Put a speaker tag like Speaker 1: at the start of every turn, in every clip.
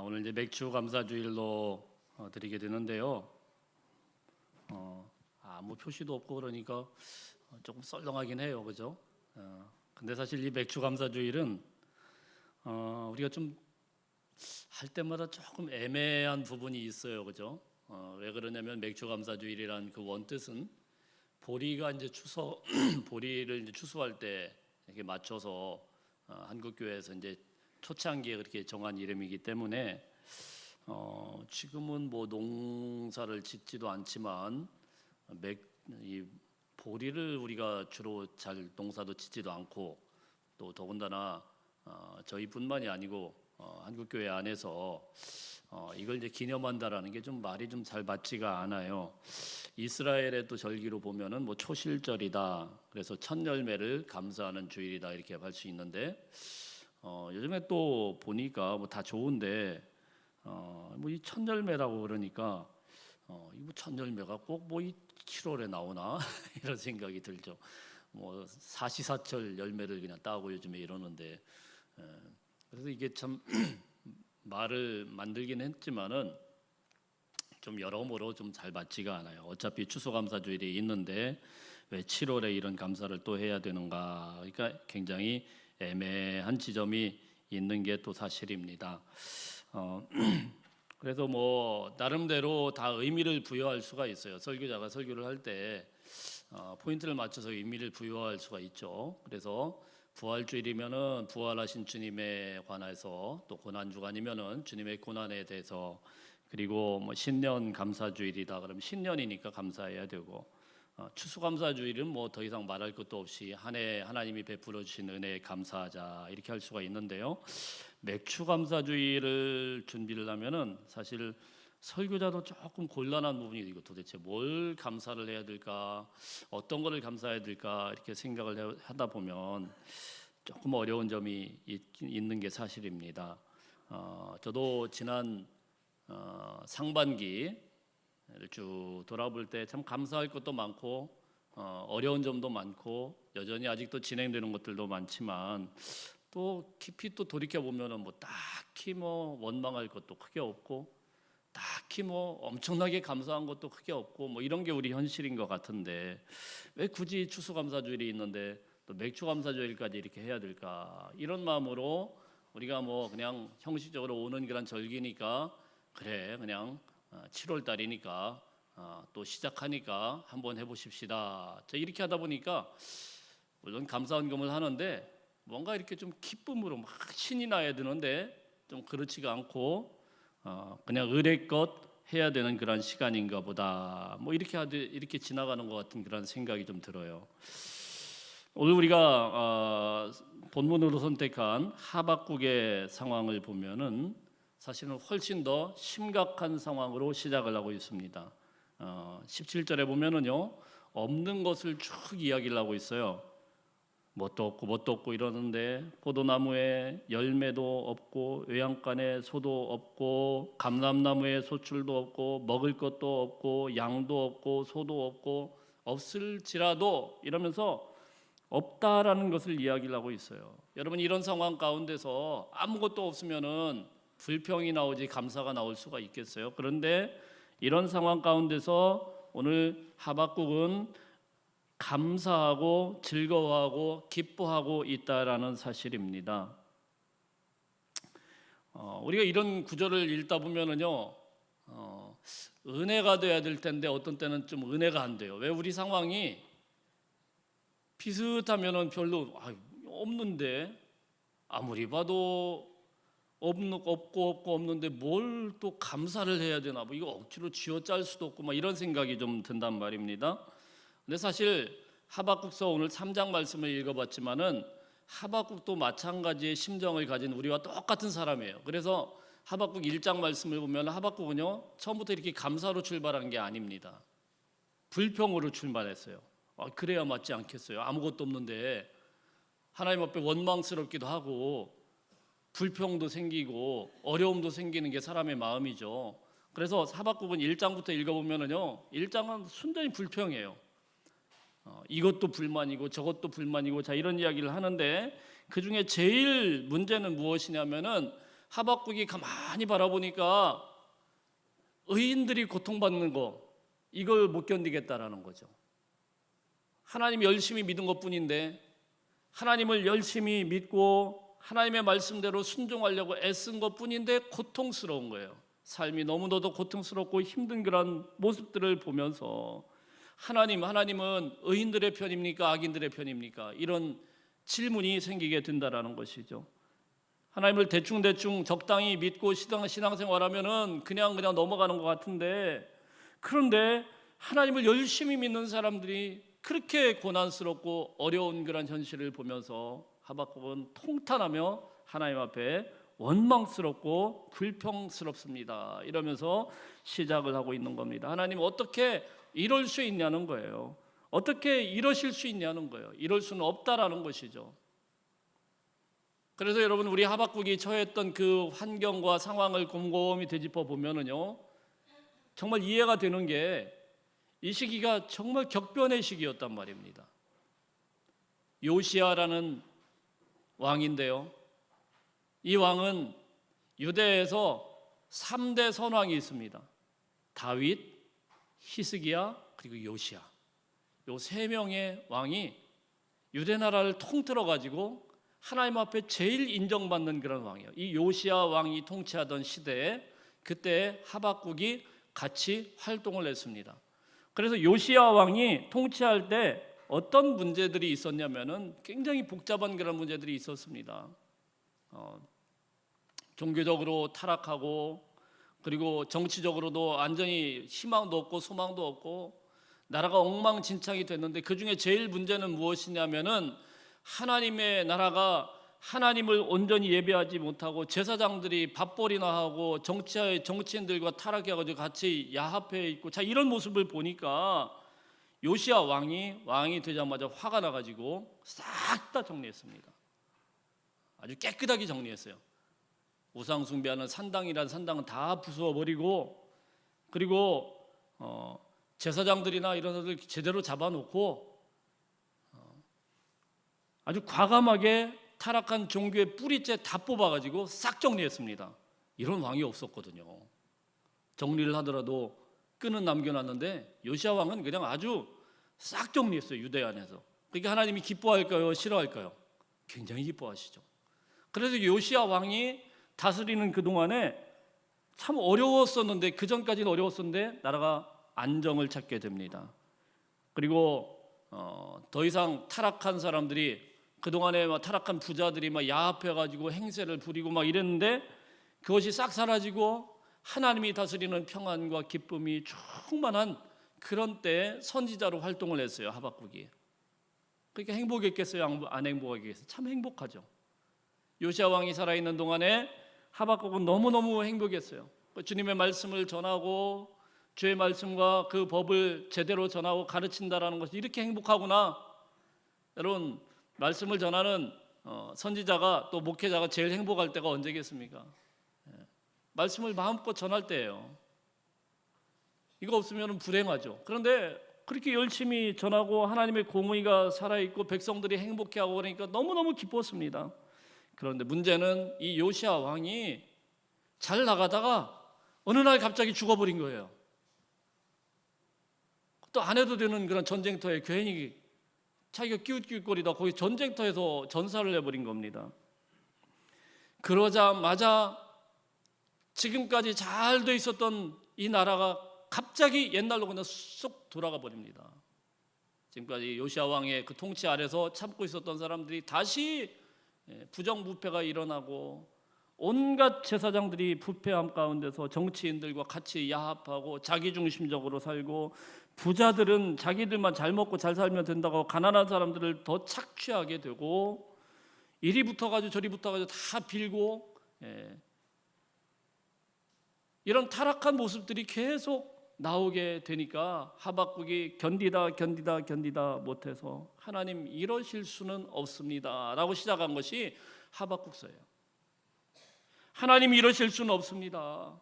Speaker 1: 오늘 이제 맥주 감사주일로 드리게 되는데요. 아무 표시도 없고 그러니까 조금 썰렁하긴 해요, 그죠? 근데 사실 이 맥주 감사주일은 우리가 좀 할 때마다 조금 애매한 부분이 있어요, 그죠? 왜 그러냐면 맥주 감사주일이란 그 원뜻은 보리가 이제 추수 보리를 이제 추수할 때 이렇게 맞춰서 한국 교회에서 이제 초창기에 그렇게 정한 이름이기 때문에 지금은 뭐 농사를 짓지도 않지만 이 보리를 우리가 주로 잘 농사도 짓지도 않고 또 더군다나 저희뿐만이 아니고 한국 교회 안에서 이걸 이제 기념한다라는 게 좀 말이 좀 잘 맞지가 않아요. 이스라엘의 또 절기로 보면은 뭐 초실절이다. 그래서 첫 열매를 감사하는 주일이다 이렇게 할 수 있는데 요즘에 또 보니까 뭐 다 좋은데 뭐 이 첫 열매라고 그러니까 이거 첫 열매가 꼭 뭐 이 7월에 나오나 이런 생각이 들죠. 뭐 사시사철 열매를 그냥 따고 요즘에 이러는데 그래서 이게 참 말을 만들긴 했지만은 좀 여러모로 좀 잘 맞지가 않아요. 어차피 추수감사주일이 있는데 왜 7월에 이런 감사를 또 해야 되는가? 그러니까 굉장히 애매한 지점이 있는 게 또 사실입니다. 그래서 뭐 나름대로 다 의미를 부여할 수가 있어요. 설교자가 설교를 할 때 포인트를 맞춰서 의미를 부여할 수가 있죠. 그래서 부활주일이면은 부활하신 주님에 관해서, 또 고난주간이면은 주님의 고난에 대해서, 그리고 뭐 신년 감사주일이다 그러면 신년이니까 감사해야 되고, 추수감사주일은 뭐 더 이상 말할 것도 없이 한 해 하나님이 베풀어 주신 은혜에 감사하자 이렇게 할 수가 있는데요. 맥추감사주일을 준비를 하면은 사실 설교자도 조금 곤란한 부분이 이거 도대체 뭘 감사를 해야 될까, 어떤 거를 감사해야 될까 이렇게 생각을 하다 보면 조금 어려운 점이 있는 게 사실입니다. 저도 지난 상반기를 쭉 돌아볼 때 참 감사할 것도 많고 어려운 점도 많고 여전히 아직도 진행되는 것들도 많지만 또 깊이 또 돌이켜 보면은 뭐 딱히 뭐 원망할 것도 크게 없고 딱히 뭐 엄청나게 감사한 것도 크게 없고 뭐 이런 게 우리 현실인 것 같은데 왜 굳이 추수감사주일이 있는데 또 맥추감사주일까지 이렇게 해야 될까, 이런 마음으로 우리가 뭐 그냥 형식적으로 오는 그런 절기니까 그래 그냥 7월 달이니까 또 시작하니까 한번 해보십시다. 이렇게 하다 보니까 물론 감사헌금을 하는데 뭔가 이렇게 좀 기쁨으로 막 신이 나야 되는데 좀 그렇지가 않고 그냥 의례껏 해야 되는 그런 시간인가 보다, 뭐 이렇게 지나가는 것 같은 그런 생각이 좀 들어요. 오늘 우리가 본문으로 선택한 하박국의 상황을 보면은 사실은 훨씬 더 심각한 상황으로 시작을 하고 있습니다. 17절에 보면은요, 없는 것을 쭉 이야기를 하고 있어요. 뭣도 없고 이러는데 포도나무에 열매도 없고 외양간에 소도 없고 감람나무에 소출도 없고 먹을 것도 없고 양도 없고 소도 없고 없을지라도 이러면서 없다라는 것을 이야기를 하고 있어요. 여러분, 이런 상황 가운데서 아무것도 없으면은 불평이 나오지 감사가 나올 수가 있겠어요? 그런데 이런 상황 가운데서 오늘 하박국은 감사하고 즐거워하고 기뻐하고 있다라는 사실입니다. 우리가 이런 구절을 읽다 보면은요, 은혜가 돼야 될 텐데 어떤 때는 좀 은혜가 안 돼요. 왜? 우리 상황이 비슷하면은 별로 없는데, 아무리 봐도 없고 없는데 뭘 또 감사를 해야 되나, 뭐 이거 억지로 쥐어짤 수도 없고 막 이런 생각이 좀 든단 말입니다. 근데 사실 하박국서 오늘 3장 말씀을 읽어봤지만은 하박국도 마찬가지의 심정을 가진 우리와 똑같은 사람이에요. 그래서 하박국 1장 말씀을 보면 하박국은요, 처음부터 이렇게 감사로 출발한 게 아닙니다. 불평으로 출발했어요. 그래야 맞지 않겠어요? 아무것도 없는데 하나님 앞에 원망스럽기도 하고 불평도 생기고 어려움도 생기는 게 사람의 마음이죠. 그래서 하박국은 1장부터 읽어보면은요, 1장은 순전히 불평이에요. 이것도 불만이고 저것도 불만이고 자 이런 이야기를 하는데, 그 중에 제일 문제는 무엇이냐면은 하박국이 가만히 바라보니까 의인들이 고통받는 거, 이걸 못 견디겠다라는 거죠. 하나님 열심히 믿은 것뿐인데, 하나님을 열심히 믿고 하나님의 말씀대로 순종하려고 애쓴 것뿐인데 고통스러운 거예요. 삶이 너무나도 고통스럽고 힘든 그런 모습들을 보면서 하나님은 의인들의 편입니까? 악인들의 편입니까? 이런 질문이 생기게 된다라는 것이죠. 하나님을 대충 적당히 믿고 신앙생활하면은 그냥 넘어가는 것 같은데, 그런데 하나님을 열심히 믿는 사람들이 그렇게 고난스럽고 어려운 그런 현실을 보면서 하박국은 통탄하며 하나님 앞에 원망스럽고 불평스럽습니다. 이러면서 시작을 하고 있는 겁니다. 하나님 어떻게 이럴 수 있냐는 거예요. 어떻게 이러실 수 있냐는 거예요. 이럴 수는 없다라는 것이죠. 그래서 여러분, 우리 하박국이 처했던 그 환경과 상황을 곰곰이 되짚어 보면은요, 정말 이해가 되는 게 이 시기가 정말 격변의 시기였단 말입니다. 요시야라는 왕인데요, 이 왕은 유대에서 3대 선왕이 있습니다. 다윗, 히스기야, 그리고 요시야. 요 세 명의 왕이 유대 나라를 통틀어 가지고 하나님 앞에 제일 인정받는 그런 왕이에요. 이 요시야 왕이 통치하던 시대에 그때 하박국이 같이 활동을 했습니다. 그래서 요시야 왕이 통치할 때 어떤 문제들이 있었냐면은 굉장히 복잡한 그런 문제들이 있었습니다. 종교적으로 타락하고, 그리고 정치적으로도 완전히 희망도 없고 소망도 없고 나라가 엉망진창이 됐는데, 그 중에 제일 문제는 무엇이냐면은 하나님의 나라가 하나님을 온전히 예배하지 못하고 제사장들이 밥벌이나 하고 정치인들과 타락해가지고 같이 야합해 있고, 자, 이런 모습을 보니까 요시야 왕이 되자마자 화가 나가지고 싹 다 정리했습니다. 아주 깨끗하게 정리했어요. 우상 숭배하는 산당이란 산당은 다 부숴버리고, 그리고 제사장들이나 이런 애들 제대로 잡아놓고 아주 과감하게 타락한 종교의 뿌리째 다 뽑아가지고 싹 정리했습니다. 이런 왕이 없었거든요. 정리를 하더라도 끈은 남겨놨는데 요시야 왕은 그냥 아주 싹 정리했어요. 유대 안에서. 그러니까 하나님이 기뻐할까요? 싫어할까요? 굉장히 기뻐하시죠. 그래서 요시야 왕이 다스리는 그동안에 참 어려웠었는데, 그 전까지는 어려웠었는데 나라가 안정을 찾게 됩니다. 그리고 더 이상 타락한 사람들이, 그동안에 타락한 부자들이 야합해가지고 행세를 부리고 이랬는데 그것이 싹 사라지고 하나님이 다스리는 평안과 기쁨이 충만한 그런 때에 선지자로 활동을 했어요, 하박국이. 그러니까 행복했겠어요? 안 행복하겠어요? 참 행복하죠. 요시야 왕이 살아있는 동안에 하박국은 너무너무 행복했어요. 주님의 말씀을 전하고 주의 말씀과 그 법을 제대로 전하고 가르친다라는 것이 이렇게 행복하구나. 여러분, 말씀을 전하는 선지자가, 또 목회자가 제일 행복할 때가 언제겠습니까? 말씀을 마음껏 전할 때예요. 이거 없으면 불행하죠. 그런데 그렇게 열심히 전하고 하나님의 공의가 살아있고 백성들이 행복해하고 그러니까 너무너무 기뻤습니다. 그런데 문제는 이 요시야 왕이 잘 나가다가 어느 날 갑자기 죽어버린 거예요. 또 안 해도 되는 그런 전쟁터에 괜히 자기가 끼웃끼웃거리다 거기 전쟁터에서 전사를 해버린 겁니다. 그러자마자 지금까지 잘 돼 있었던 이 나라가 갑자기 옛날로 그냥 쏙 돌아가 버립니다. 지금까지 요시야 왕의 그 통치 아래서 참고 있었던 사람들이 다시 부정부패가 일어나고, 온갖 제사장들이 부패함 가운데서 정치인들과 같이 야합하고 자기중심적으로 살고, 부자들은 자기들만 잘 먹고 잘 살면 된다고 가난한 사람들을 더 착취하게 되고, 이리 붙어가지고 저리 붙어가지고 다 빌고, 이런 타락한 모습들이 계속 나오게 되니까 하박국이 견디다 못해서 하나님 이러실 수는 없습니다 라고 시작한 것이 하박국서예요. 하나님 이러실 수는 없습니다.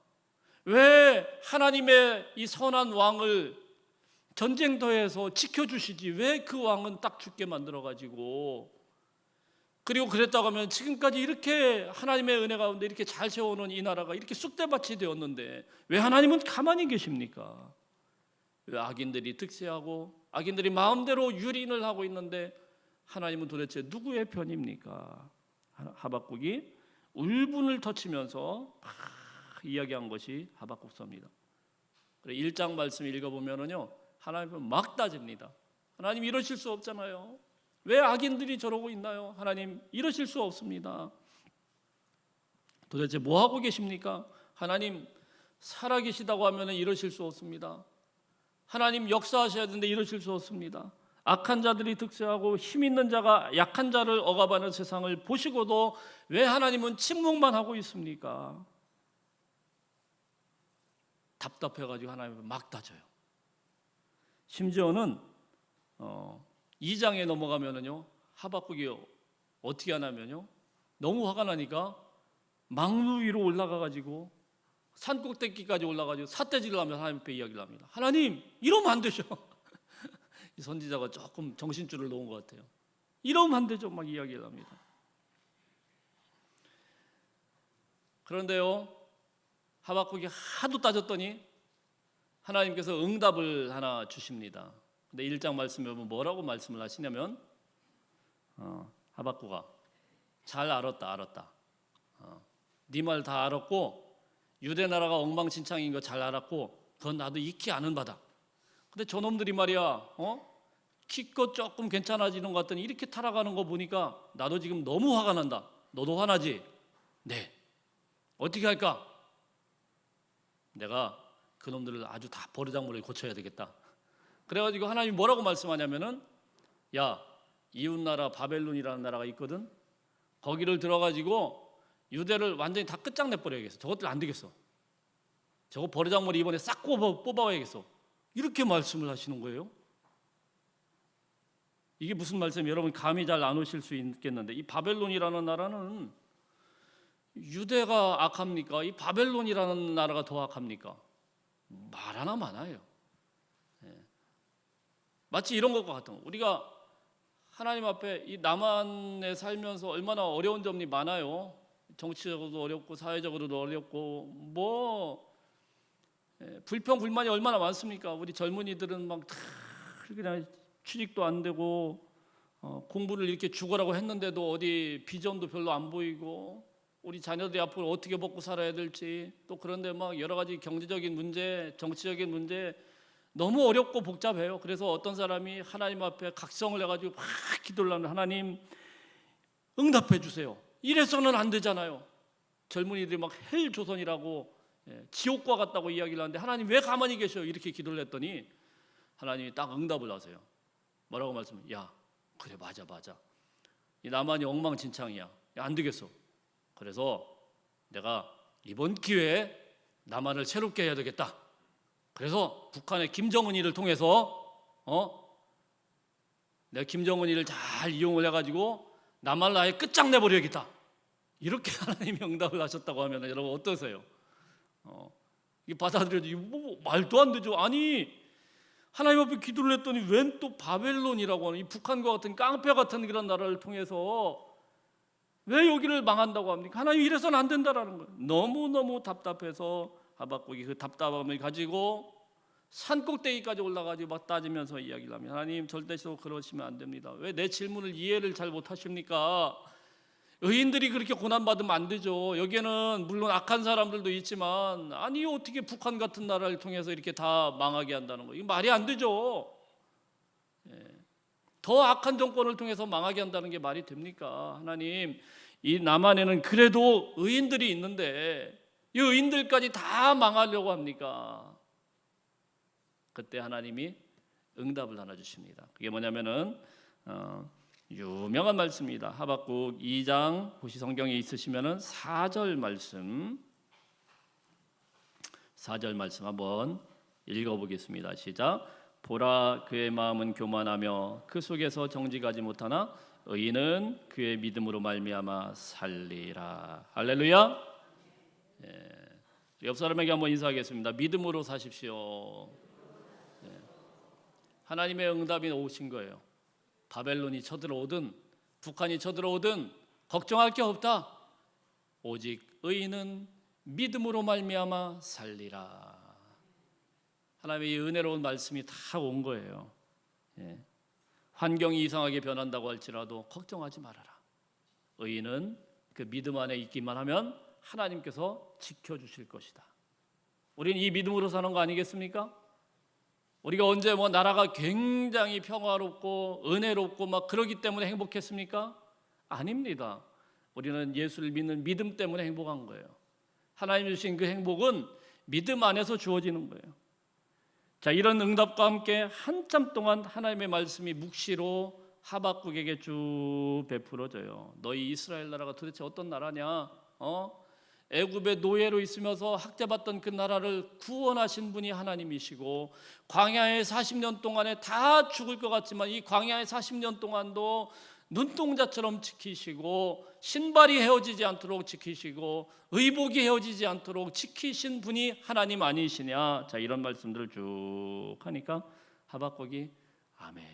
Speaker 1: 왜 하나님의 이 선한 왕을 전쟁터에서 지켜주시지 왜 그 왕은 딱 죽게 만들어가지고 그리고 그랬다고 하면 지금까지 이렇게 하나님의 은혜 가운데 이렇게 잘 세워놓은 이 나라가 이렇게 쑥대밭이 되었는데 왜 하나님은 가만히 계십니까? 왜 악인들이 득세하고 악인들이 마음대로 유린을 하고 있는데 하나님은 도대체 누구의 편입니까? 하박국이 울분을 터치면서 막 이야기한 것이 하박국서입니다. 1장 말씀 읽어보면요, 하나님은 막 따집니다. 하나님 이러실 수 없잖아요. 왜 악인들이 저러고 있나요? 하나님 이러실 수 없습니다. 도대체 뭐 하고 계십니까? 하나님 살아계시다고 하면 이러실 수 없습니다. 하나님 역사하셔야 되는데 이러실 수 없습니다. 악한 자들이 득세하고 힘 있는 자가 약한 자를 억압하는 세상을 보시고도 왜 하나님은 침묵만 하고 있습니까? 답답해가지고 하나님을 막 따져요. 심지어는 2장에 넘어가면은요, 하박국이 어떻게 하냐면요, 너무 화가 나니까 망루 위로 올라가가지고 산꼭대기까지 올라가지고 삿대질을 하면서 하나님 앞에 이야기를 합니다. 하나님 이러면 안 되죠. 이 선지자가 조금 정신줄을 놓은 것 같아요. 이러면 안 되죠. 막 이야기를 합니다. 그런데요, 하박국이 하도 따졌더니 하나님께서 응답을 하나 주십니다. 근데 1장 말씀에 보면 뭐라고 말씀을 하시냐면 하박국아, 잘 알았다. 네 말 다 알았고 유대 나라가 엉망진창인 거 잘 알았고 그건 나도 익히 아는 바다. 근데 저놈들이 말이야, 키껏 조금 괜찮아지는 것 같더니 이렇게 타락하는 거 보니까 나도 지금 너무 화가 난다. 너도 화나지? 네. 어떻게 할까? 내가 그놈들을 아주 다 버르장머리 고쳐야 되겠다. 그래가지고 하나님이 뭐라고 말씀하냐면은, 야, 이웃나라 바벨론이라는 나라가 있거든. 거기를 들어가지고 유대를 완전히 다 끝장내버려야겠어. 저것들 안 되겠어. 저거 버르장머리 이번에 싹 뽑아야겠어. 이렇게 말씀을 하시는 거예요. 이게 무슨 말씀이에요? 여러분 감이 잘 안 오실 수 있겠는데, 이 바벨론이라는 나라는 유대가 악합니까? 이 바벨론이라는 나라가 더 악합니까? 말 하나 많아요. 마치 이런 것과 같은 거. 우리가 하나님 앞에 이 남한에 살면서 얼마나 어려운 점이 많아요. 정치적으로도 어렵고 사회적으로도 어렵고 불평 불만이 얼마나 많습니까? 우리 젊은이들은 막 다 그냥 취직도 안 되고 공부를 이렇게 죽어라고 했는데도 어디 비전도 별로 안 보이고, 우리 자녀들이 앞으로 어떻게 먹고 살아야 될지, 또 그런데 막 여러 가지 경제적인 문제, 정치적인 문제 너무 어렵고 복잡해요. 그래서 어떤 사람이 하나님 앞에 각성을 해가지고 막 기도를 하면, 하나님 응답해 주세요. 이래서는 안 되잖아요. 젊은이들이 막 헬 조선이라고 지옥과 같다고 이야기를 하는데, 하나님 왜 가만히 계셔요? 이렇게 기도를 했더니 하나님이 딱 응답을 하세요. 뭐라고 말씀해요? 야, 그래 맞아. 이 남한이 엉망진창이야. 야, 안 되겠어. 그래서 내가 이번 기회에 남한을 새롭게 해야 되겠다. 그래서 북한의 김정은이를 통해서 내가 김정은이를 잘 이용을 해가지고 남한을 아예 끝장내버려야겠다. 이렇게 하나님이 응답을 하셨다고 하면 여러분 어떠세요? 이게 받아들여도 뭐 말도 안 되죠. 아니, 하나님 앞에 기도를 했더니 웬 또 바벨론이라고 하는 이 북한과 같은 깡패 같은 그런 나라를 통해서 왜 여기를 망한다고 합니까? 하나님 이래서는 안 된다라는 거예요. 너무너무 답답해서 하박국이 그 답답함을 가지고 산꼭대기까지 올라가지고 막 따지면서 이야기를 합니다. 하나님 절대로 그러시면 안 됩니다. 왜 내 질문을 이해를 잘 못하십니까? 의인들이 그렇게 고난받으면 안 되죠. 여기에는 물론 악한 사람들도 있지만, 아니 어떻게 북한 같은 나라를 통해서 이렇게 다 망하게 한다는 거예요? 이거 말이 안 되죠. 더 악한 정권을 통해서 망하게 한다는 게 말이 됩니까? 하나님, 이 남한에는 그래도 의인들이 있는데 이 의인들까지 다 망하려고 합니까? 그때 하나님이 응답을 하나 주십니다. 그게 뭐냐면은 유명한 말씀입니다. 하박국 2장 혹시 성경에 있으시면은 4절 말씀 한번 읽어보겠습니다. 시작. 보라, 그의 마음은 교만하며 그 속에서 정직하지 못하나 의인은 그의 믿음으로 말미암아 살리라. 할렐루야. 옆 사람에게 한번 인사하겠습니다. 믿음으로 사십시오. 하나님의 응답이 오신 거예요. 바벨론이 쳐들어오든 북한이 쳐들어오든 걱정할 게 없다. 오직 의인은 믿음으로 말미암아 살리라. 하나님의 이 은혜로운 말씀이 다 온 거예요. 예. 환경이 이상하게 변한다고 할지라도 걱정하지 말아라. 의인은 그 믿음 안에 있기만 하면 하나님께서 지켜주실 것이다. 우리는 이 믿음으로 사는 거 아니겠습니까? 우리가 언제 나라가 굉장히 평화롭고 은혜롭고 막 그러기 때문에 행복했습니까? 아닙니다. 우리는 예수를 믿는 믿음 때문에 행복한 거예요. 하나님 주신 그 행복은 믿음 안에서 주어지는 거예요. 자, 이런 응답과 함께 한참 동안 하나님의 말씀이 묵시로 하박국에게 쭉 베풀어져요. 너희 이스라엘 나라가 도대체 어떤 나라냐? 애굽의 노예로 있으면서 학대받던 그 나라를 구원하신 분이 하나님이시고, 광야의 40년 동안에 다 죽을 것 같지만 이 광야의 40년 동안도 눈동자처럼 지키시고, 신발이 헤어지지 않도록 지키시고, 의복이 헤어지지 않도록 지키신 분이 하나님 아니시냐? 자, 이런 말씀들을 쭉 하니까 하박국이 아멘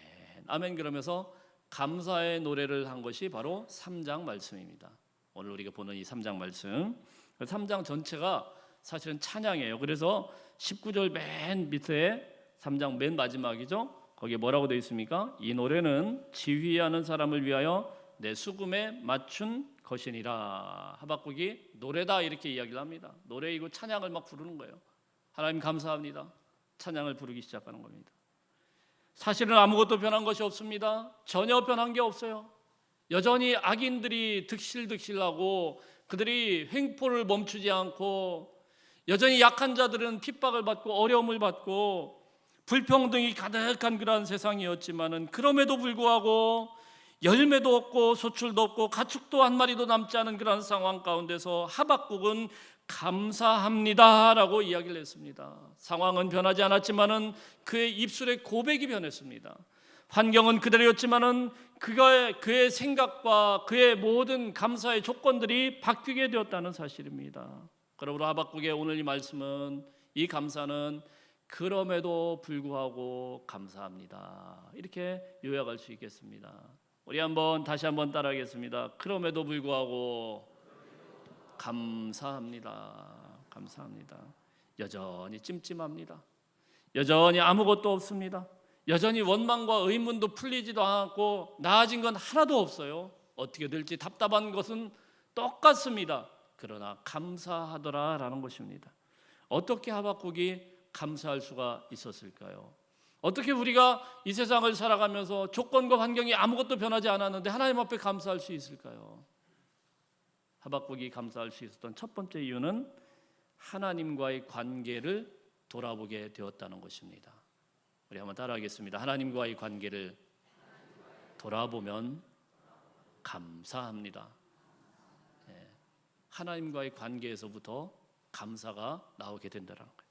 Speaker 1: 아멘 그러면서 감사의 노래를 한 것이 바로 3장 말씀입니다. 오늘 우리가 보는 이 3장 말씀, 3장 전체가 사실은 찬양이에요. 그래서 19절 맨 밑에 3장 맨 마지막이죠. 거기에 뭐라고 되어 있습니까? 이 노래는 지휘하는 사람을 위하여 내 수금에 맞춘 것이니라. 하박국이 노래다 이렇게 이야기를 합니다. 노래이고 찬양을 막 부르는 거예요. 하나님 감사합니다. 찬양을 부르기 시작하는 겁니다. 사실은 아무것도 변한 것이 없습니다. 전혀 변한 게 없어요. 여전히 악인들이 득실득실하고 그들이 횡포를 멈추지 않고, 여전히 약한 자들은 핍박을 받고 어려움을 받고 불평등이 가득한 그러한 세상이었지만은, 그럼에도 불구하고 열매도 없고 소출도 없고 가축도 한 마리도 남지 않은 그러한 상황 가운데서 하박국은 감사합니다라고 이야기를 했습니다. 상황은 변하지 않았지만은 그의 입술의 고백이 변했습니다. 환경은 그대로였지만은 그의 생각과 그의 모든 감사의 조건들이 바뀌게 되었다는 사실입니다. 그러므로 하박국의 오늘 이 말씀은, 이 감사는 그럼에도 불구하고 감사합니다, 이렇게 요약할 수 있겠습니다. 우리 다시 한번 따라하겠습니다. 그럼에도 불구하고 감사합니다. 감사합니다. 여전히 찜찜합니다. 여전히 아무것도 없습니다. 여전히 원망과 의문도 풀리지도 않고 나아진 건 하나도 없어요. 어떻게 될지 답답한 것은 똑같습니다. 그러나 감사하더라라는 것입니다. 어떻게 하박국이 감사할 수가 있었을까요? 어떻게 우리가 이 세상을 살아가면서 조건과 환경이 아무것도 변하지 않았는데 하나님 앞에 감사할 수 있을까요? 하박국이 감사할 수 있었던 첫 번째 이유는 하나님과의 관계를 돌아보게 되었다는 것입니다. 우리 한번 따라하겠습니다. 하나님과의 관계를 돌아보면 감사합니다. 하나님과의 관계에서부터 감사가 나오게 된다는 거예요.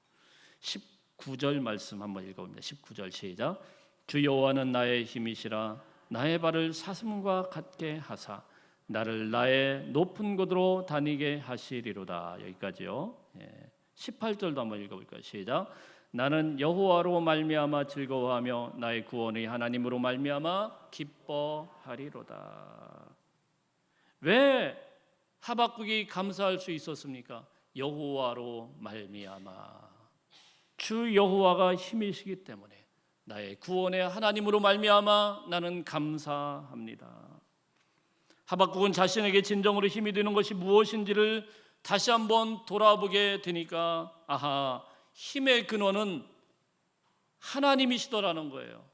Speaker 1: 19절 말씀 한번 읽어봅니다. 19절 시작. 주 여호와는 나의 힘이시라. 나의 발을 사슴과 같게 하사 나를 나의 높은 곳으로 다니게 하시리로다. 여기까지요. 18절도 한번 읽어볼까요? 시작. 나는 여호와로 말미암아 즐거워하며 나의 구원의 하나님으로 말미암아 기뻐하리로다. 왜 하박국이 감사할 수 있었습니까? 여호와로 말미암아, 주 여호와가 힘이시기 때문에 나의 구원의 하나님으로 말미암아 나는 감사합니다. 하박국은 자신에게 진정으로 힘이 되는 것이 무엇인지를 다시 한번 돌아보게 되니까, 아하, 힘의 근원은 하나님이시더라는 거예요.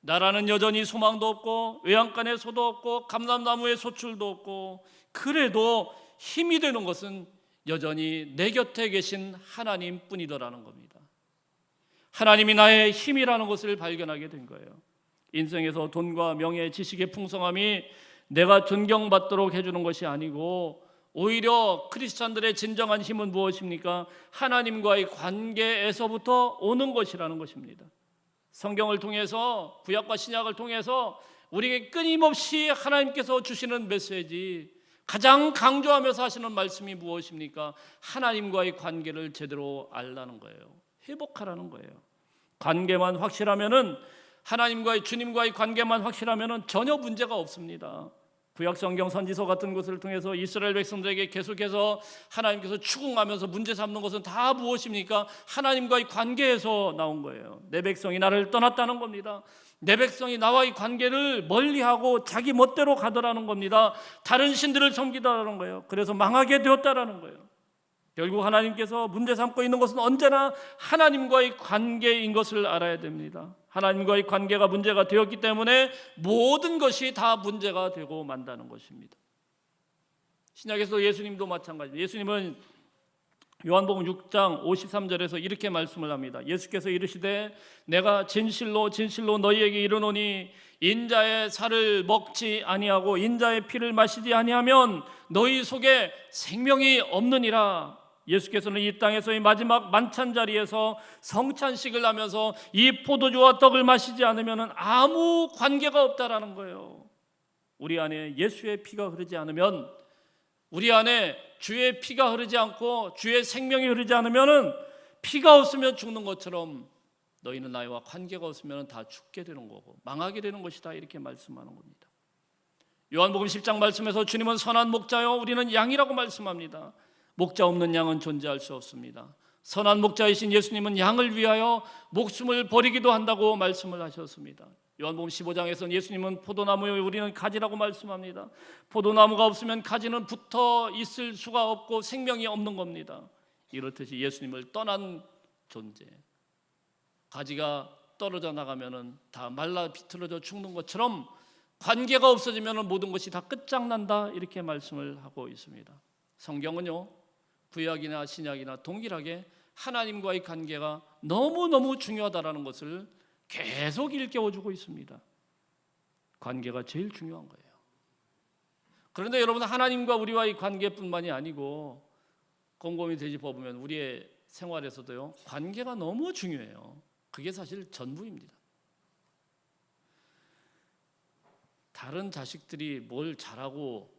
Speaker 1: 나라는 여전히 소망도 없고 외양간에 소도 없고 감람나무에 소출도 없고, 그래도 힘이 되는 것은 여전히 내 곁에 계신 하나님뿐이더라는 겁니다. 하나님이 나의 힘이라는 것을 발견하게 된 거예요. 인생에서 돈과 명예, 지식의 풍성함이 내가 존경받도록 해주는 것이 아니고, 오히려 크리스찬들의 진정한 힘은 무엇입니까? 하나님과의 관계에서부터 오는 것이라는 것입니다. 성경을 통해서, 구약과 신약을 통해서 우리에게 끊임없이 하나님께서 주시는 메시지, 가장 강조하면서 하시는 말씀이 무엇입니까? 하나님과의 관계를 제대로 알라는 거예요. 회복하라는 거예요. 관계만 확실하면은, 하나님과의, 주님과의 관계만 확실하면은 전혀 문제가 없습니다. 구약 성경 선지서 같은 것을 통해서 이스라엘 백성들에게 계속해서 하나님께서 추궁하면서 문제 삼는 것은 다 무엇입니까? 하나님과의 관계에서 나온 거예요. 내 백성이 나를 떠났다는 겁니다. 내 백성이 나와의 관계를 멀리하고 자기 멋대로 가더라는 겁니다. 다른 신들을 섬기더라는 거예요. 그래서 망하게 되었다라는 거예요. 결국 하나님께서 문제 삼고 있는 것은 언제나 하나님과의 관계인 것을 알아야 됩니다. 하나님과의 관계가 문제가 되었기 때문에 모든 것이 다 문제가 되고 만다는 것입니다. 신약에서 예수님도 마찬가지입니다. 예수님은 요한복음 6장 53절에서 이렇게 말씀을 합니다. 예수께서 이르시되 내가 진실로 진실로 너희에게 이르노니 인자의 살을 먹지 아니하고 인자의 피를 마시지 아니하면 너희 속에 생명이 없느니라. 예수께서는 이 땅에서의 마지막 만찬 자리에서 성찬식을 하면서 이 포도주와 떡을 마시지 않으면 아무 관계가 없다라는 거예요. 우리 안에 예수의 피가 흐르지 않으면, 우리 안에 주의 피가 흐르지 않고 주의 생명이 흐르지 않으면, 피가 없으면 죽는 것처럼 너희는 나와 관계가 없으면 다 죽게 되는 거고 망하게 되는 것이다, 이렇게 말씀하는 겁니다. 요한복음 10장 말씀에서 주님은 선한 목자요 우리는 양이라고 말씀합니다. 목자 없는 양은 존재할 수 없습니다. 선한 목자이신 예수님은 양을 위하여 목숨을 버리기도 한다고 말씀을 하셨습니다. 요한복음 15장에서는 예수님은 포도나무요 우리는 가지라고 말씀합니다. 포도나무가 없으면 가지는 붙어 있을 수가 없고 생명이 없는 겁니다. 이렇듯이 예수님을 떠난 존재, 가지가 떨어져 나가면 다 말라 비틀어져 죽는 것처럼 관계가 없어지면 모든 것이 다 끝장난다, 이렇게 말씀을 하고 있습니다. 성경은요 구약이나 신약이나 동일하게 하나님과의 관계가 너무너무 중요하다는 것을 계속 일깨워주고 있습니다. 관계가 제일 중요한 거예요. 그런데 여러분, 하나님과 우리와의 관계뿐만이 아니고 곰곰이 되짚어보면 우리의 생활에서도요 관계가 너무 중요해요. 그게 사실 전부입니다. 다른 자식들이 뭘 잘하고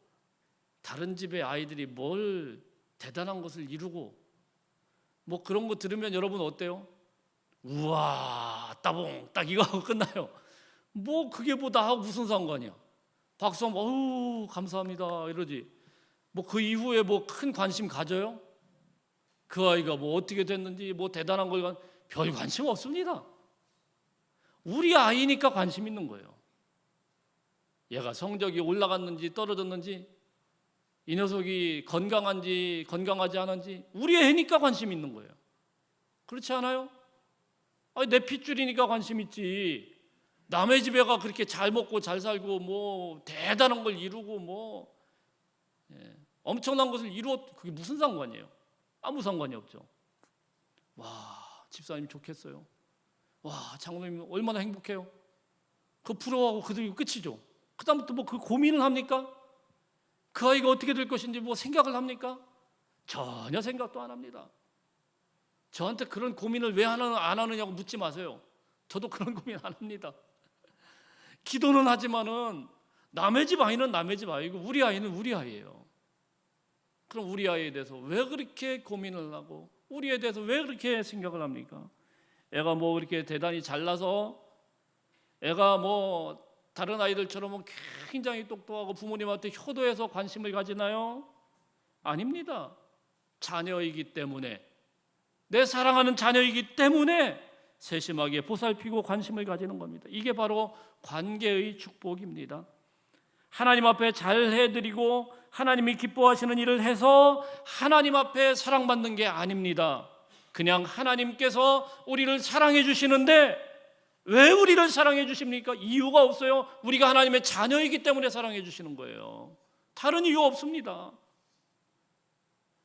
Speaker 1: 다른 집의 아이들이 뭘 대단한 것을 이루고 뭐 그런 거 들으면 여러분 어때요? 우와 따봉 딱 이거 하고 끝나요. 뭐 그게 뭐 나하고 무슨 상관이야. 박수하면 어우 감사합니다 이러지. 뭐 그 이후에 뭐 큰 관심 가져요? 그 아이가 뭐 어떻게 됐는지 뭐 대단한 걸 별 관심 없습니다. 우리 아이니까 관심 있는 거예요. 얘가 성적이 올라갔는지 떨어졌는지, 이 녀석이 건강한지 건강하지 않은지 우리 애니까 관심 있는 거예요. 그렇지 않아요? 아니, 내 핏줄이니까 관심 있지. 남의 집 애가 그렇게 잘 먹고 잘 살고 뭐 대단한 걸 이루고 뭐 엄청난 것을 이루었, 그게 무슨 상관이에요? 아무 상관이 없죠. 와 집사님 좋겠어요. 와 장로님 얼마나 행복해요. 그 부러워하고 그들이 끝이죠. 그 다음부터 뭐 그 고민을 합니까? 그 아이가 어떻게 될 것인지 뭐 생각을 합니까? 전혀 생각도 안 합니다. 저한테 그런 고민을 왜 안 하느냐고 묻지 마세요. 저도 그런 고민 안 합니다. 기도는 하지만은 남의 집 아이는 남의 집 아이고 우리 아이는 우리 아이예요. 그럼 우리 아이에 대해서 왜 그렇게 고민을 하고 우리에 대해서 왜 그렇게 생각을 합니까? 애가 뭐 그렇게 대단히 잘나서 애가 뭐 다른 아이들처럼 굉장히 똑똑하고 부모님한테 효도해서 관심을 가지나요? 아닙니다. 자녀이기 때문에, 내 사랑하는 자녀이기 때문에 세심하게 보살피고 관심을 가지는 겁니다. 이게 바로 관계의 축복입니다. 하나님 앞에 잘 해드리고 하나님이 기뻐하시는 일을 해서 하나님 앞에 사랑받는 게 아닙니다. 그냥 하나님께서 우리를 사랑해 주시는데 왜 우리를 사랑해 주십니까? 이유가 없어요. 우리가 하나님의 자녀이기 때문에 사랑해 주시는 거예요. 다른 이유 없습니다.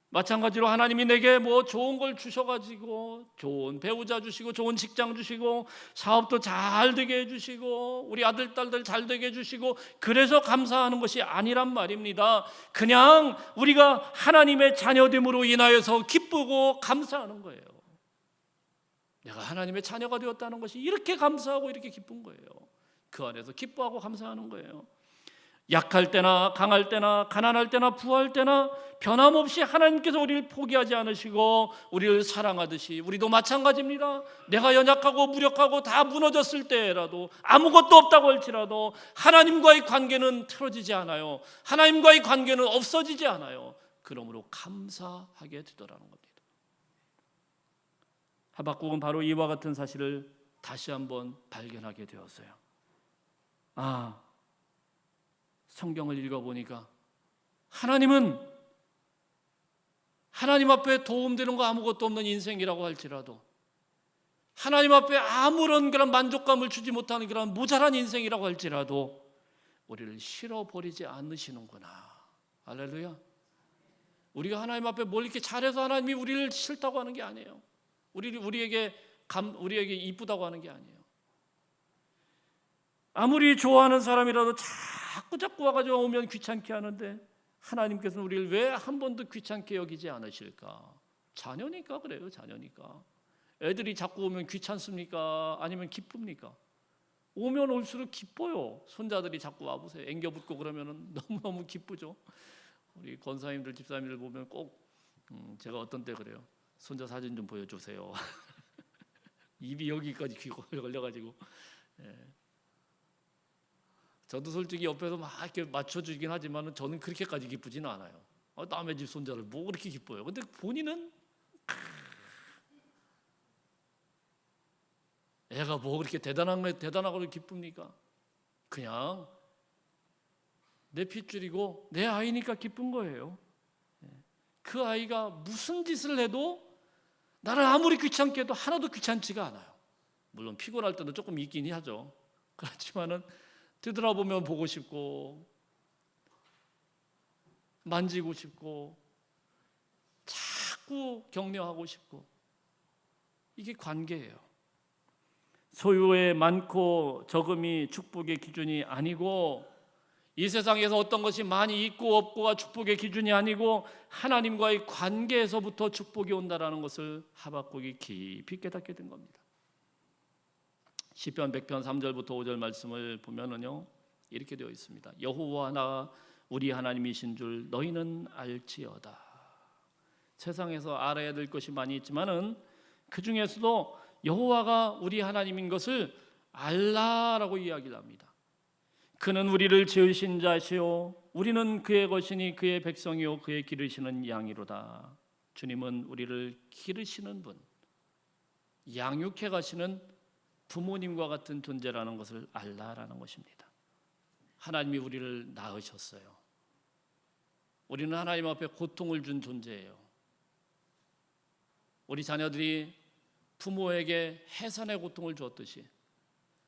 Speaker 1: 마찬가지로 하나님이 내게 뭐 좋은 걸 주셔가지고 좋은 배우자 주시고 좋은 직장 주시고 사업도 잘 되게 해주시고 우리 아들 딸들 잘 되게 해주시고 그래서 감사하는 것이 아니란 말입니다. 그냥 우리가 하나님의 자녀됨으로 인하여서 기쁘고 감사하는 거예요. 내가 하나님의 자녀가 되었다는 것이 이렇게 감사하고 이렇게 기쁜 거예요. 그 안에서 기뻐하고 감사하는 거예요. 약할 때나 강할 때나 가난할 때나 부할 때나 변함없이 하나님께서 우리를 포기하지 않으시고 우리를 사랑하듯이 우리도 마찬가지입니다. 내가 연약하고 무력하고 다 무너졌을 때라도 아무것도 없다고 할지라도 하나님과의 관계는 틀어지지 않아요. 하나님과의 관계는 없어지지 않아요. 그러므로 감사하게 되더라는 겁니다. 하박국은 바로 이와 같은 사실을 다시 한번 발견하게 되었어요. 성경을 읽어보니까 하나님은 하나님 앞에 도움되는 거 아무것도 없는 인생이라고 할지라도 하나님 앞에 아무런 그런 만족감을 주지 못하는 그런 모자란 인생이라고 할지라도 우리를 싫어버리지 않으시는구나. 할렐루야. 우리가 하나님 앞에 뭘 이렇게 잘해서 하나님이 우리를 싫다고 하는 게 아니에요. 우리에게 이쁘다고 하는 게 아니에요. 아무리 좋아하는 사람이라도 자꾸 와가지고 오면 귀찮게 하는데 하나님께서는 우리를 왜 한 번도 귀찮게 여기지 않으실까? 자녀니까 그래요. 자녀니까. 애들이 자꾸 오면 귀찮습니까? 아니면 기쁩니까? 오면 올수록 기뻐요. 손자들이 자꾸 와보세요. 앵겨붙고 그러면 너무너무 기쁘죠. 우리 권사님들 집사님들 보면 꼭 제가 어떤 때 그래요. 손자 사진 좀 보여주세요. 입이 여기까지 귀 걸려가지고. 저도 솔직히 옆에서 막 이렇게 맞춰주긴 하지만 저는 그렇게까지 기쁘지는 않아요. 남의 집 손자를 뭐 그렇게 기뻐요. 근데 본인은 애가 뭐 그렇게 대단하고 기쁩니까? 그냥 내 핏줄이고 내 아이니까 기쁜 거예요. 그 아이가 무슨 짓을 해도 나를 아무리 귀찮게 해도 하나도 귀찮지가 않아요. 물론 피곤할 때도 조금 있긴 하죠. 그렇지만은 뒤돌아보면 보고 싶고 만지고 싶고 자꾸 격려하고 싶고 이게 관계예요. 소유의 많고 적음이 축복의 기준이 아니고 이 세상에서 어떤 것이 많이 있고 없고가 축복의 기준이 아니고 하나님과의 관계에서부터 축복이 온다라는 것을 하박국이 깊이 깨닫게 된 겁니다. 시편 100편 3절부터 5절 말씀을 보면은요 이렇게 되어 있습니다. 여호와나 우리 하나님이신 줄 너희는 알지어다. 세상에서 알아야 될 것이 많이 있지만은 그 중에서도 여호와가 우리 하나님인 것을 알라라고 이야기를 합니다. 그는 우리를 지으신 자시요 우리는 그의 것이니 그의 백성이요 그의 기르시는 양이로다. 주님은 우리를 기르시는 분, 양육해 가시는 부모님과 같은 존재라는 것을 알라라는 것입니다. 하나님이 우리를 낳으셨어요. 우리는 하나님 앞에 고통을 준 존재예요. 우리 자녀들이 부모에게 해산의 고통을 주었듯이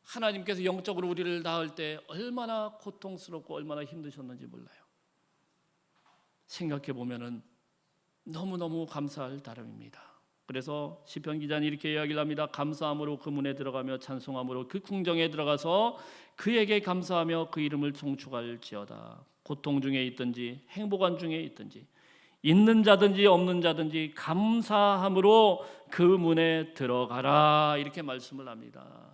Speaker 1: 하나님께서 영적으로 우리를 낳을 때 얼마나 고통스럽고 얼마나 힘드셨는지 몰라요. 생각해 보면은 너무너무 감사할 따름입니다. 그래서 시편 기자는 이렇게 이야기를 합니다. 감사함으로 그 문에 들어가며 찬송함으로 그 궁정에 들어가서 그에게 감사하며 그 이름을 송축할지어다. 고통 중에 있든지 행복한 중에 있든지 있는 자든지 없는 자든지 감사함으로 그 문에 들어가라 이렇게 말씀을 합니다.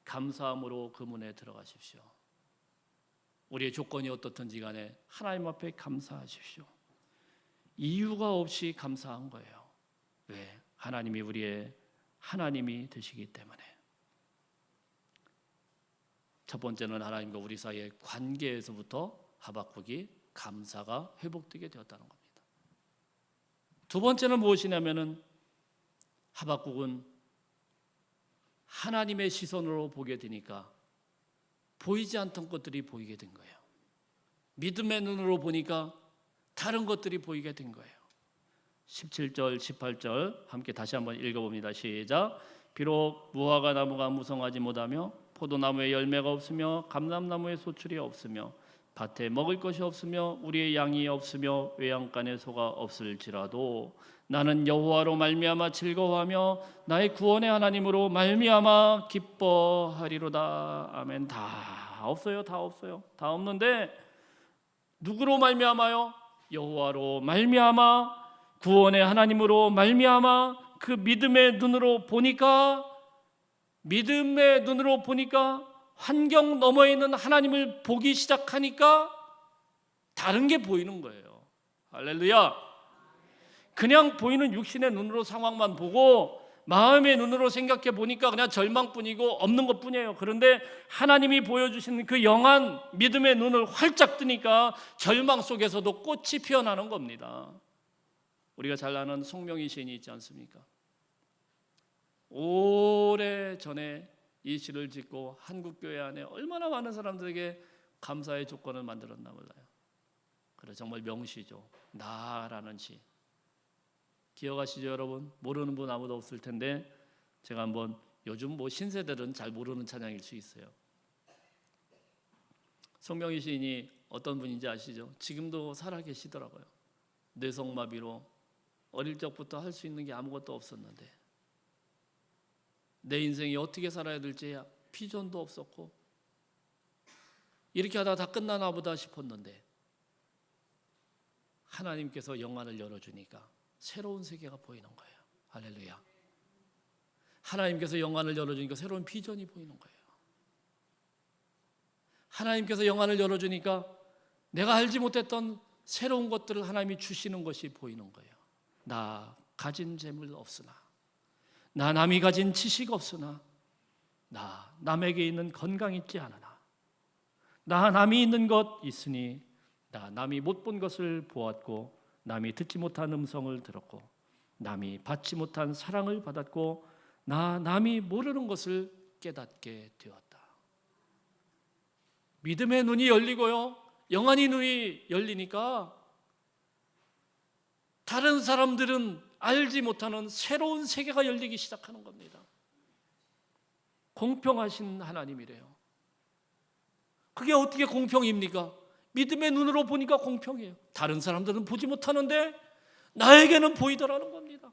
Speaker 1: 감사함으로 그 문에 들어가십시오. 우리의 조건이 어떻든지 간에 하나님 앞에 감사하십시오. 이유가 없이 감사한 거예요. 왜? 하나님이 우리의 하나님이 되시기 때문에. 첫 번째는 하나님과 우리 사이의 관계에서부터 하박국이 감사가 회복되게 되었다는 겁니다. 두 번째는 무엇이냐면은 하박국은 하나님의 시선으로 보게 되니까 보이지 않던 것들이 보이게 된 거예요. 믿음의 눈으로 보니까 다른 것들이 보이게 된 거예요. 17절, 18절 함께 다시 한번 읽어봅니다. 시작. 비록 무화과 나무가 무성하지 못하며 포도나무에 열매가 없으며 감람나무에 소출이 없으며 밭에 먹을 것이 없으며 우리의 양이 없으며 외양간에 소가 없을지라도 나는 여호와로 말미암아 즐거워하며 나의 구원의 하나님으로 말미암아 기뻐하리로다. 아멘. 다 없어요. 다 없는데 누구로 말미암아요? 여호와로 말미암아 구원의 하나님으로 말미암아 그 믿음의 눈으로 보니까 환경 너머에 있는 하나님을 보기 시작하니까 다른 게 보이는 거예요. 할렐루야. 그냥 보이는 육신의 눈으로 상황만 보고 마음의 눈으로 생각해 보니까 그냥 절망뿐이고 없는 것뿐이에요. 그런데 하나님이 보여주신 그 영한 믿음의 눈을 활짝 뜨니까 절망 속에서도 꽃이 피어나는 겁니다. 우리가 잘 아는 송명희 시인이 있지 않습니까? 오래전에 이 시를 짓고 한국교회 안에 얼마나 많은 사람들에게 감사의 조건을 만들었나 몰라요. 그래, 정말 명시죠. 나라는 시. 기억하시죠, 여러분? 모르는 분 아무도 없을 텐데 제가 한번, 요즘 신세대들은 잘 모르는 찬양일 수 있어요. 송명희 시인이 어떤 분인지 아시죠? 지금도 살아 계시더라고요. 뇌성마비로 어릴 적부터 할 수 있는 게 아무것도 없었는데 내 인생이 어떻게 살아야 될지 비전도 없었고 이렇게 하다가 다 끝나나 보다 싶었는데 하나님께서 영안을 열어주니까 새로운 세계가 보이는 거예요. 할렐루야. 하나님께서 영안을 열어주니까 새로운 비전이 보이는 거예요. 하나님께서 영안을 열어주니까 내가 알지 못했던 새로운 것들을 하나님이 주시는 것이 보이는 거예요. 나 가진 재물 없으나, 나 남이 가진 지식 없으나, 나 남에게 있는 건강 있지 않으나, 나 남이 있는 것 있으니, 나 남이 못 본 것을 보았고, 남이 듣지 못한 음성을 들었고, 남이 받지 못한 사랑을 받았고, 나 남이 모르는 것을 깨닫게 되었다. 믿음의 눈이 열리고요, 영안의 눈이 열리니까 다른 사람들은 알지 못하는 새로운 세계가 열리기 시작하는 겁니다. 공평하신 하나님이래요. 그게 어떻게 공평입니까? 믿음의 눈으로 보니까 공평해요. 다른 사람들은 보지 못하는데 나에게는 보이더라는 겁니다.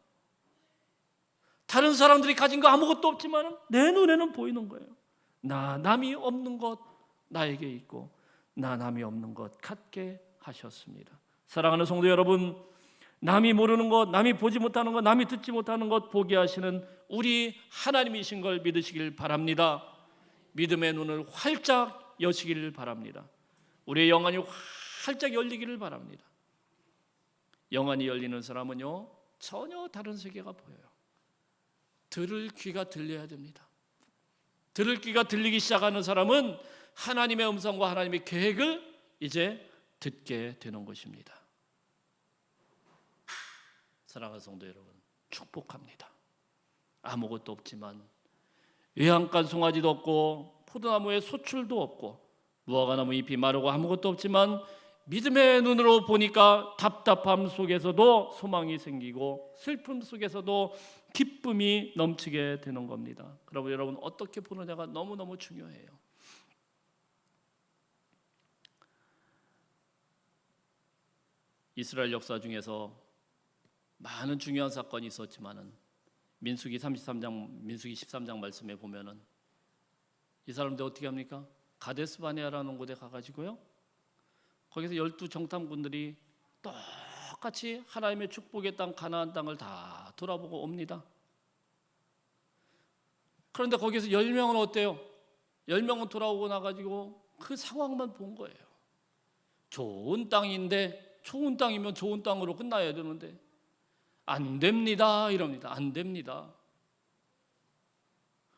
Speaker 1: 다른 사람들이 가진 거 아무것도 없지만 내 눈에는 보이는 거예요. 나 남이 없는 것 나에게 있고, 나 남이 없는 것 갖게 하셨습니다. 사랑하는 성도 여러분, 남이 모르는 것, 남이 보지 못하는 것, 남이 듣지 못하는 것 보게 하시는 우리 하나님이신 걸 믿으시길 바랍니다. 믿음의 눈을 활짝 여시기를 바랍니다. 우리의 영안이 활짝 열리기를 바랍니다. 영안이 열리는 사람은요, 전혀 다른 세계가 보여요. 들을 귀가 들려야 됩니다. 들을 귀가 들리기 시작하는 사람은 하나님의 음성과 하나님의 계획을 이제 듣게 되는 것입니다. 사랑하는 성도 여러분, 축복합니다. 아무것도 없지만 외양간 송아지도 없고 포도나무에 소출도 없고 무화과나무 잎이 마르고 아무것도 없지만 믿음의 눈으로 보니까 답답함 속에서도 소망이 생기고 슬픔 속에서도 기쁨이 넘치게 되는 겁니다. 그러면 여러분, 어떻게 보느냐가 너무너무 중요해요. 이스라엘 역사 중에서 많은 중요한 사건이 있었지만은 민수기 13장 말씀에 보면은 이 사람들 어떻게 합니까? 가데스 바네아라는 곳에 가가지고요, 거기서 12 정탐꾼들이 똑같이 하나님의 축복의 땅 가나안 땅을 다 돌아보고 옵니다. 그런데 거기서 10명은 어때요? 10명은 돌아오고 나가지고 그 상황만 본 거예요. 좋은 땅인데, 좋은 땅이면 좋은 땅으로 끝나야 되는데 안 됩니다 이럽니다. 안 됩니다.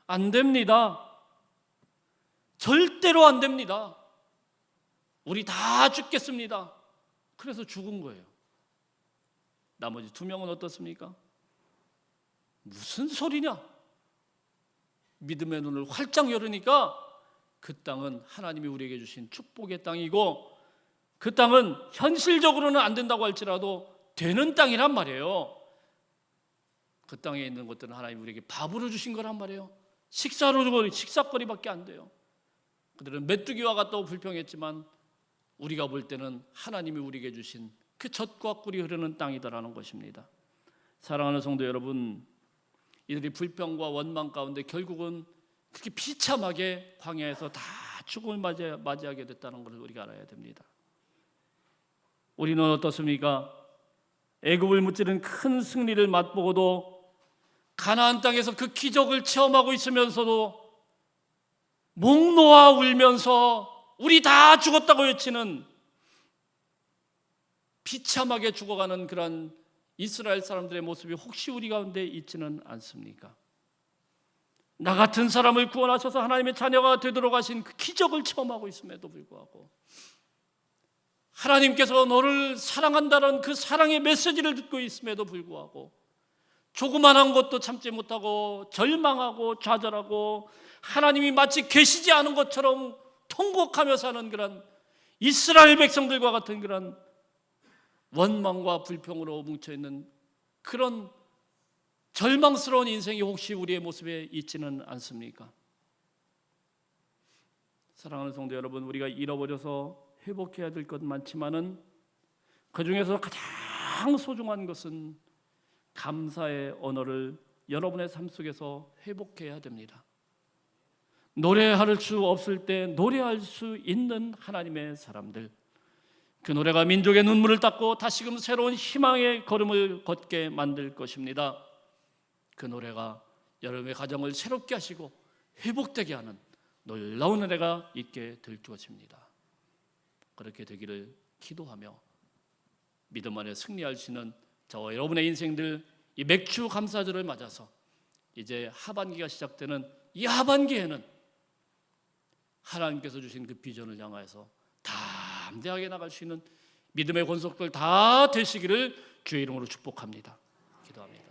Speaker 1: 안 됩니다. 절대로 안 됩니다. 우리 다 죽겠습니다. 그래서 죽은 거예요. 나머지 2명은 어떻습니까? 무슨 소리냐? 믿음의 눈을 활짝 열으니까 그 땅은 하나님이 우리에게 주신 축복의 땅이고, 그 땅은 현실적으로는 안 된다고 할지라도 되는 땅이란 말이에요. 그 땅에 있는 것들은 하나님이 우리에게 밥으로 주신 거란 말이에요. 식사거리밖에 안 돼요. 그들은 메뚜기와 같다고 불평했지만 우리가 볼 때는 하나님이 우리에게 주신 그 젖과 꿀이 흐르는 땅이다라는 것입니다. 사랑하는 성도 여러분, 이들이 불평과 원망 가운데 결국은 그렇게 비참하게 광야에서 다 죽음을 맞이하게 됐다는 것을 우리가 알아야 됩니다. 우리는 어떻습니까? 애굽을 무찌른 큰 승리를 맛보고도 가나안 땅에서 그 기적을 체험하고 있으면서도 목 놓아 울면서 우리 다 죽었다고 외치는 비참하게 죽어가는 그런 이스라엘 사람들의 모습이 혹시 우리 가운데 있지는 않습니까? 나 같은 사람을 구원하셔서 하나님의 자녀가 되도록 하신 그 기적을 체험하고 있음에도 불구하고, 하나님께서 너를 사랑한다는 그 사랑의 메시지를 듣고 있음에도 불구하고 조그만한 것도 참지 못하고 절망하고 좌절하고 하나님이 마치 계시지 않은 것처럼 통곡하며 사는 그런 이스라엘 백성들과 같은 그런 원망과 불평으로 뭉쳐있는 그런 절망스러운 인생이 혹시 우리의 모습에 있지는 않습니까? 사랑하는 성도 여러분, 우리가 잃어버려서 회복해야 될 것 많지만은 그중에서 가장 소중한 것은 감사의 언어를 여러분의 삶 속에서 회복해야 됩니다. 노래할 수 없을 때 노래할 수 있는 하나님의 사람들, 그 노래가 민족의 눈물을 닦고 다시금 새로운 희망의 걸음을 걷게 만들 것입니다. 그 노래가 여러분의 가정을 새롭게 하시고 회복되게 하는 놀라운 은혜가 있게 될 것입니다. 그렇게 되기를 기도하며 믿음 안에 승리할 수 있는 저와 여러분의 인생들, 이 맥주 감사절을 맞아서 이제 하반기가 시작되는 이 하반기에는 하나님께서 주신 그 비전을 향하여서 담대하게 나갈 수 있는 믿음의 권속들 다 되시기를 주의 이름으로 축복합니다. 기도합니다.